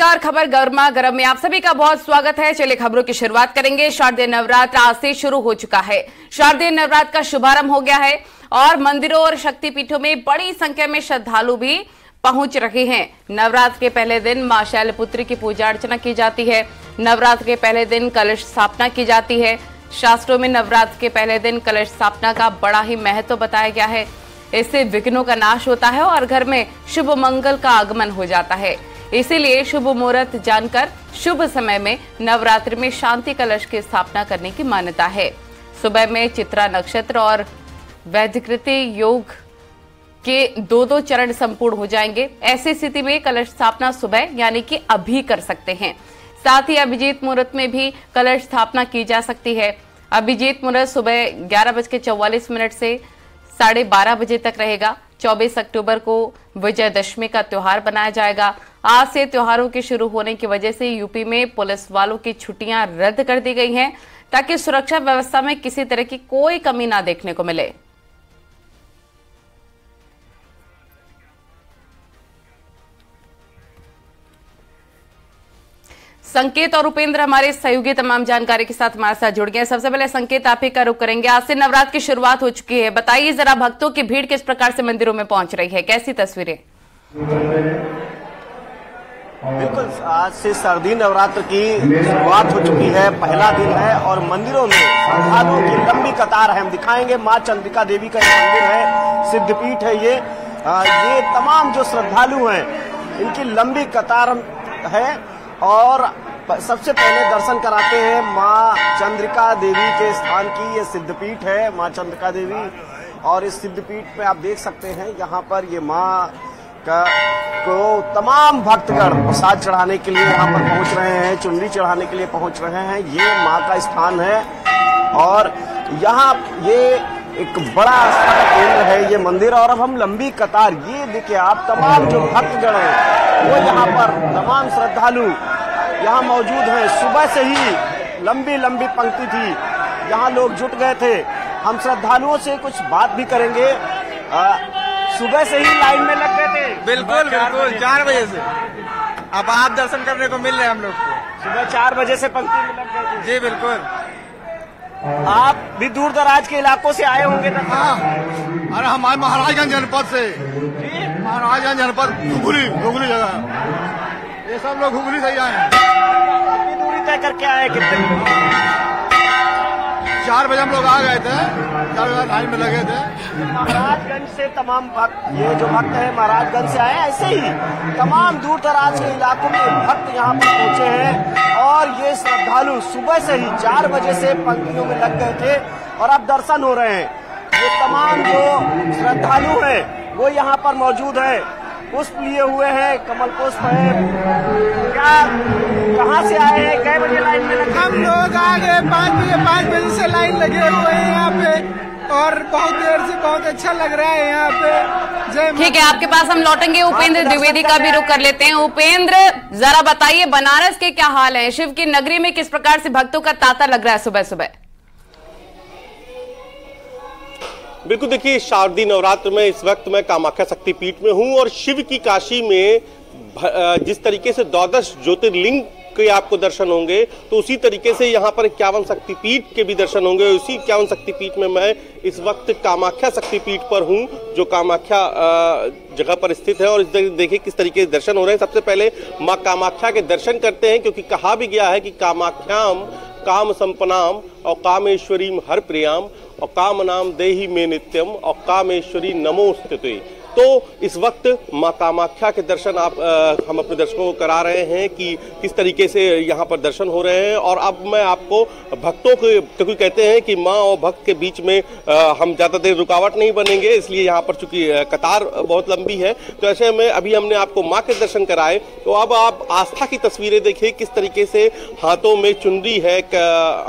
नमस्कार, खबर गर्मा गर्म में आप सभी का बहुत स्वागत है। चलिए खबरों की शुरुआत करेंगे। शारदीय नवरात्र आज से शुरू हो चुका है। शारदीय नवरात्र का शुभारंभ हो गया है और मंदिरों और शक्तिपीठों में बड़ी संख्या में श्रद्धालु भी पहुंच रहे हैं। नवरात्र के पहले दिन मां शैलपुत्री की पूजा अर्चना की जाती है। नवरात्र के पहले दिन कलश स्थापना की जाती है। शास्त्रों में नवरात्र के पहले दिन कलश स्थापना का बड़ा ही महत्व बताया गया है। इससे विघ्नों का नाश होता है और घर में शुभ मंगल का आगमन हो जाता है। इसीलिए शुभ मुहूर्त जानकर शुभ समय में नवरात्रि में शांति कलश की स्थापना करने की मान्यता है। सुबह में चित्रा नक्षत्र और वैधिकृति योग के दो चरण संपूर्ण हो जाएंगे। ऐसी स्थिति में कलश स्थापना सुबह यानी कि अभी कर सकते हैं। साथ ही अभिजीत मुहूर्त में भी कलश स्थापना की जा सकती है। अभिजीत मुहूर्त सुबह 11:44 से 12:30 बजे तक रहेगा। 24 अक्टूबर को विजयदशमी का त्योहार बनाया जाएगा। आज से त्योहारों के शुरू होने की वजह से यूपी में पुलिस वालों की छुट्टियां रद्द कर दी गई हैं ताकि सुरक्षा व्यवस्था में किसी तरह की कोई कमी ना देखने को मिले। संकेत और उपेंद्र हमारे सहयोगी तमाम जानकारी के साथ हमारे साथ जुड़ गए हैं। सबसे पहले संकेत, आप ही का रुख करेंगे। आज से नवरात्र की शुरुआत हो चुकी है, बताइए जरा भक्तों की भीड़ किस प्रकार से मंदिरों में पहुंच रही है, कैसी तस्वीरें? बिल्कुल, आज से शारदीय नवरात्र की शुरुआत हो चुकी है। पहला दिन है और मंदिरों में श्रद्धालुओं की लंबी कतार है। हम दिखाएंगे, मां चंद्रिका देवी का मंदिर है, सिद्धपीठ है ये तमाम जो श्रद्धालु हैं इनकी लंबी कतार है। और सबसे पहले दर्शन कराते हैं मां चंद्रिका देवी के स्थान की। ये सिद्धपीठ है मां चंद्रिका देवी और इस सिद्धपीठ पे आप देख सकते हैं यहाँ पर ये मां को तमाम भक्तगण प्रसाद चढ़ाने के लिए यहाँ पर पहुंच रहे हैं, चुनरी चढ़ाने के लिए पहुंच रहे हैं। ये मां का स्थान है और यहाँ ये एक बड़ा आस्था का केंद्र है ये मंदिर। और अब हम लंबी कतार, ये देखिए आप, तमाम जो भक्तगण हैं वो यहाँ पर, तमाम श्रद्धालु यहाँ मौजूद हैं। सुबह से ही लंबी लंबी पंक्ति थी, यहाँ लोग जुट गए थे। हम श्रद्धालुओं से कुछ बात भी करेंगे। सुबह से ही लाइन में लग गए थे। बिल्कुल 4 बजे से अब आप दर्शन करने को मिल रहे हैं हम लोग को। सुबह 4 बजे से पंक्ति में लग गए थे। जी बिल्कुल। आप भी दूर दराज के इलाकों से आए होंगे ना? हाँ, अरे हमारे महाराजगंज जनपद से, महाराजगंज जनपद घुघुली जगह, ये सब लोग घुघुली से ही आए हैं। कितनी दूरी तय करके आए? कितने? 4 बजे हम लोग आ गए थे, 4 बजे लाइन में लगे थे। महाराजगंज से तमाम भक्त, ये जो भक्त है महाराजगंज से आए, ऐसे ही तमाम दूर दराज के इलाकों में भक्त यहाँ पर पहुंचे हैं। और ये श्रद्धालु सुबह से ही 4 बजे से पंक्तियों में लग गए थे और अब दर्शन हो रहे हैं। ये तमाम जो श्रद्धालु हैं वो यहाँ पर मौजूद है, पुष्प लिए हुए हैं, कमल पुष्प है। क्या, कहाँ से आए हैं? कै बजे लाइन में लगे? हम लोग आ गए 5 बजे से लाइन लगे हुए हैं यहाँ पे और बहुत देर से, बहुत अच्छा लग रहा है यहाँ पे। ठीक है, आपके पास हम लौटेंगे। उपेंद्र द्विवेदी का भी रुख कर लेते हैं। उपेंद्र, जरा बताइए बनारस के क्या हाल है? शिव की नगरी में किस प्रकार से भक्तों का तांता लग रहा है सुबह सुबह? बिल्कुल, देखिए शारदीय नवरात्र में इस वक्त मैं कामाख्या शक्तिपीठ में हूं और शिव की काशी में जिस तरीके से 12 ज्योतिर्लिंग के आपको दर्शन होंगे तो उसी तरीके से यहाँ पर 51 शक्तिपीठ के भी दर्शन होंगे। उसी 51 शक्तिपीठ में मैं इस वक्त कामाख्या शक्तिपीठ पर हूँ जो कामाख्या जगह पर स्थित है। और देखिए किस तरीके से दर्शन हो रहे हैं। सबसे पहले माँ कामाख्या के दर्शन करते हैं क्योंकि कहा भी गया है कि कामाख्याम काम संपन्नाम और कामेश्वरीम हर प्रियाम और काम नाम देहि में नित्यम और कामेश्वरी नमोस्तुते। तो इस वक्त माँ कामाख्या के दर्शन हम अपने दर्शकों को करा रहे हैं कि किस तरीके से यहाँ पर दर्शन हो रहे हैं। और अब मैं आपको भक्तों के, क्योंकि कहते हैं कि माँ और भक्त के बीच में हम ज़्यादा देर रुकावट नहीं बनेंगे, इसलिए यहाँ पर चूंकि कतार बहुत लंबी है तो ऐसे में अभी हमने आपको माँ के दर्शन कराए। तो अब आप आस्था की तस्वीरें देखिए किस तरीके से हाथों में चुनरी है,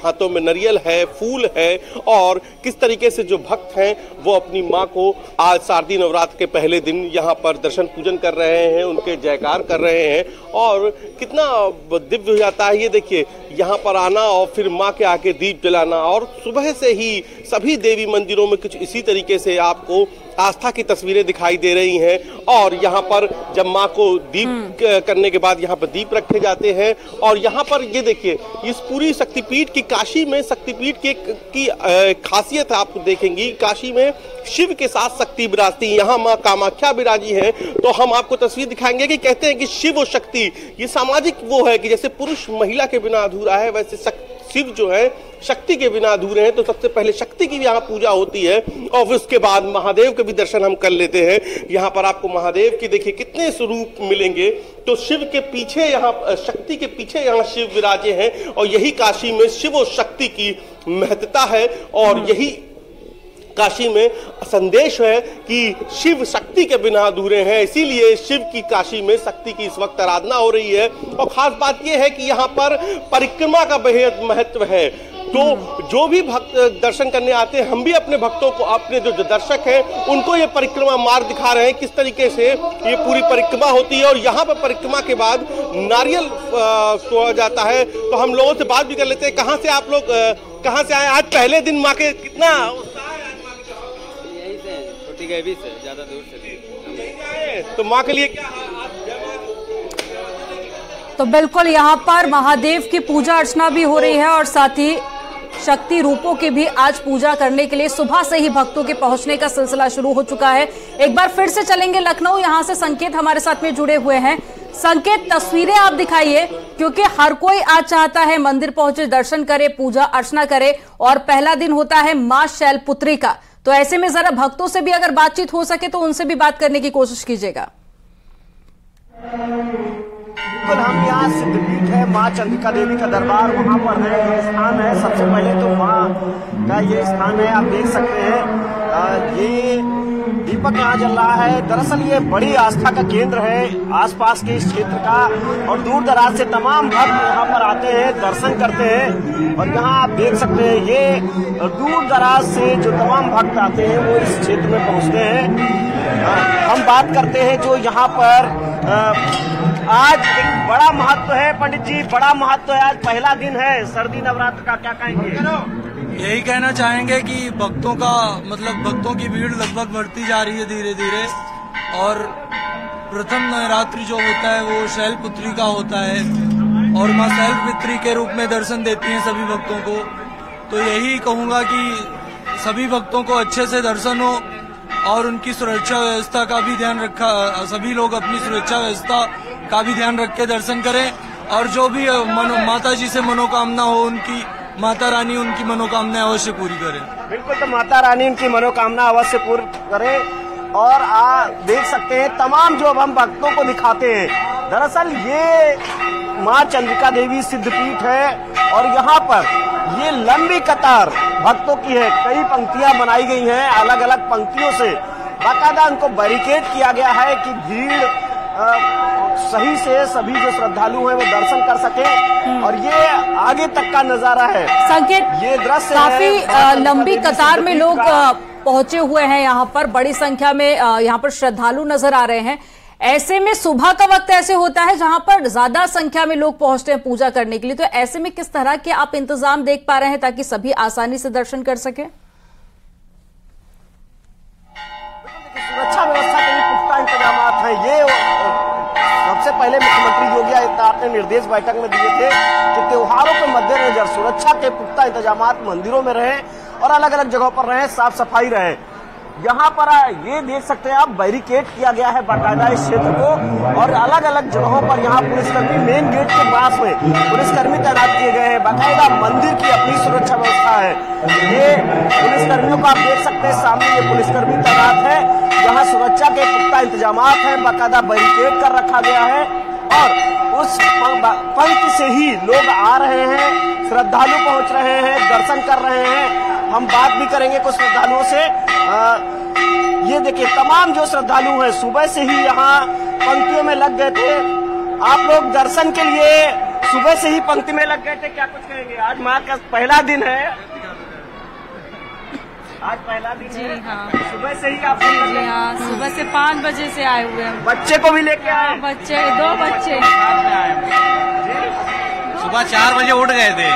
हाथों में नारियल है, फूल है और किस तरीके से जो भक्त हैं वो अपनी माँ को आज शारदीय नवरात्र के पहले दिन यहाँ पर दर्शन पूजन कर रहे हैं, उनके जयकार कर रहे हैं। और कितना दिव्य हो जाता है ये देखिए, यहाँ पर आना और फिर माँ के आके दीप जलाना। और सुबह से ही सभी देवी मंदिरों में कुछ इसी तरीके से आपको आस्था की तस्वीरें दिखाई दे रही हैं। और यहाँ पर जब माँ को दीप करने के बाद यहाँ पर दीप रखे जाते हैं और यहाँ पर ये देखिए इस पूरी शक्तिपीठ की, काशी में शक्तिपीठ की खासियत आप देखेंगी। काशी में शिव के साथ शक्ति विराजती, यहाँ माँ कामाख्या विराजी है। तो हम आपको तस्वीर दिखाएंगे कि कहते हैं कि शिव और शक्ति ये सामाजिक वो है कि जैसे पुरुष महिला के बिना अधूरा है, वैसे शिव जो है शक्ति के बिना अधूरे हैं। तो सबसे पहले शक्ति की यहाँ पूजा होती है और फिर उसके बाद महादेव के भी दर्शन हम कर लेते हैं। यहाँ पर आपको महादेव की देखिए कितने स्वरूप मिलेंगे। तो शिव के पीछे, यहाँ शक्ति के पीछे यहाँ शिव विराजे हैं और यही काशी में शिव और शक्ति की महत्ता है। और यही काशी में संदेश है कि शिव शक्ति के बिना अधूरे हैं, इसीलिए शिव की काशी में शक्ति की इस वक्त आराधना हो रही है। और खास बात यह है कि यहाँ पर परिक्रमा का बेहद महत्व है। तो जो भी भक्त दर्शन करने आते हैं, हम भी अपने भक्तों को, अपने जो दर्शक हैं उनको ये परिक्रमा मार्ग दिखा रहे हैं किस तरीके से ये पूरी परिक्रमा होती है। और यहाँ पर परिक्रमा के बाद नारियल तोड़ा जाता है। तो हम लोगों से बात भी कर लेते हैं, कहाँ से आप लोग कहाँ से आए? आज पहले दिन माँ के कितना गए से ज्यादा दूर से तो माँ के लिए क्या? तो बिल्कुल यहाँ पर महादेव की पूजा अर्चना भी हो रही है और साथ ही शक्ति रूपों की भी आज पूजा करने के लिए सुबह से ही भक्तों के पहुंचने का सिलसिला शुरू हो चुका है। एक बार फिर से चलेंगे लखनऊ, यहाँ से संकेत हमारे साथ में जुड़े हुए हैं। संकेत, तस्वीरें आप दिखाइए, क्योंकि हर कोई आज चाहता है मंदिर पहुंचे, दर्शन करे, पूजा अर्चना करे और पहला दिन होता है मां शैलपुत्री का। तो ऐसे में जरा भक्तों से भी अगर बातचीत हो सके तो उनसे भी बात करने की कोशिश कीजिएगा। बिल्कुल, हम यहाँ सिद्धपीठ है, माँ चंद्रिका देवी का दरबार वहाँ पर है, ये स्थान है। सबसे पहले तो माँ का ये स्थान है, आप देख सकते हैं ये दीपक यहाँ जल रहा है। दरअसल ये बड़ी आस्था का केंद्र है आसपास के इस क्षेत्र का और दूर दराज से तमाम भक्त यहाँ पर आते हैं, दर्शन करते हैं। और यहाँ आप देख सकते हैं ये दूर दराज से जो तमाम भक्त आते हैं वो इस क्षेत्र में पहुँचते हैं। हम बात करते हैं जो यहाँ पर आज एक बड़ा महत्व है। पंडित जी, बड़ा महत्व है, आज पहला दिन है शारदीय नवरात्र का, क्या कहेंगे? यही कहना चाहेंगे कि भक्तों का भक्तों की भीड़ लगभग बढ़ती जा रही है धीरे धीरे। और प्रथम नवरात्रि जो होता है वो शैलपुत्री का होता है और मां शैलपुत्री के रूप में दर्शन देती हैं सभी भक्तों को। तो यही कहूंगा कि सभी भक्तों को अच्छे से दर्शन हो और उनकी सुरक्षा व्यवस्था का भी ध्यान रखा, सभी लोग अपनी सुरक्षा व्यवस्था का भी ध्यान रख के दर्शन करें। और जो भी माता जी से मनोकामना हो, उनकी माता रानी उनकी मनोकामना अवश्य पूरी करे। बिल्कुल, तो माता रानी उनकी मनोकामना अवश्य पूरी करे। और देख सकते हैं तमाम जो हम भक्तों को दिखाते हैं, दरअसल ये माँ चंद्रिका देवी सिद्धपीठ है और यहाँ पर ये लंबी कतार भक्तों की है। कई पंक्तियां बनाई गई हैं, अलग अलग पंक्तियों से बाकायदा उनको बैरिकेड किया गया है कि भीड़ सही से सभी जो श्रद्धालु हैं वो दर्शन कर सके। और ये आगे तक का नजारा है। संकेत, ये दृश्य काफी लंबी कतार में लोग पहुंचे हुए हैं, यहाँ पर बड़ी संख्या में यहाँ पर श्रद्धालु नजर आ रहे हैं। ऐसे में सुबह का वक्त ऐसे होता है जहां पर ज्यादा संख्या में लोग पहुंचते हैं पूजा करने के लिए। तो ऐसे में किस तरह के आप इंतजाम देख पा रहे हैं ताकि सभी आसानी से दर्शन कर सके? सुरक्षा व्यवस्था के लिए पुख्ता इंतजाम है। ये सबसे पहले मुख्यमंत्री योगी आदित्यनाथ ने निर्देश बैठक में दिए थे कि त्योहारों के मद्देनजर सुरक्षा के पुख्ता इंतजाम मंदिरों में रहे और अलग अलग जगहों पर रहे, साफ सफाई रहे। यहाँ पर ये देख सकते हैं आप, बैरिकेड किया गया है बाकायदा इस क्षेत्र को और अलग अलग जगहों पर यहाँ पुलिसकर्मी, मेन गेट के पास में पुलिसकर्मी तैनात किए गए हैं। बाकायदा मंदिर की अपनी सुरक्षा व्यवस्था है। ये पुलिसकर्मियों को आप देख सकते हैं, सामने ये पुलिसकर्मी तैनात है। यहाँ सुरक्षा के पुख्ता इंतजाम है, बाकायदा बैरिकेड कर रखा गया है और उस पंक्ति से ही लोग आ रहे हैं, श्रद्धालु पहुंच रहे हैं, दर्शन कर रहे हैं। हम बात भी करेंगे कुछ श्रद्धालुओं से। ये देखिए तमाम जो श्रद्धालु हैं सुबह से ही यहाँ पंक्तियों में लग गए थे। आप लोग दर्शन के लिए सुबह से ही पंक्ति में लग गए थे, क्या कुछ कहेंगे? आज माँ का पहला दिन है, आज पहला दिन जी है। हाँ, सुबह से ही आप जी हाँ, सुबह से 5 बजे से आए हुए हैं। बच्चे को भी लेके आए? बच्चे 2 बच्चे सुबह 4 बजे उठ गए थे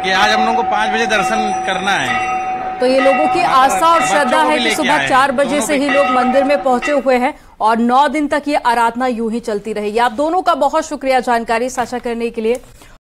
कि आज हम लोग को 5 बजे दर्शन करना है। तो ये लोगों की आस्था और श्रद्धा है कि सुबह 4 बजे से ही लोग मंदिर में पहुंचे हुए हैं और 9 दिन तक ये आराधना यूं ही चलती रहेगी। आप दोनों का बहुत शुक्रिया जानकारी साझा करने के लिए।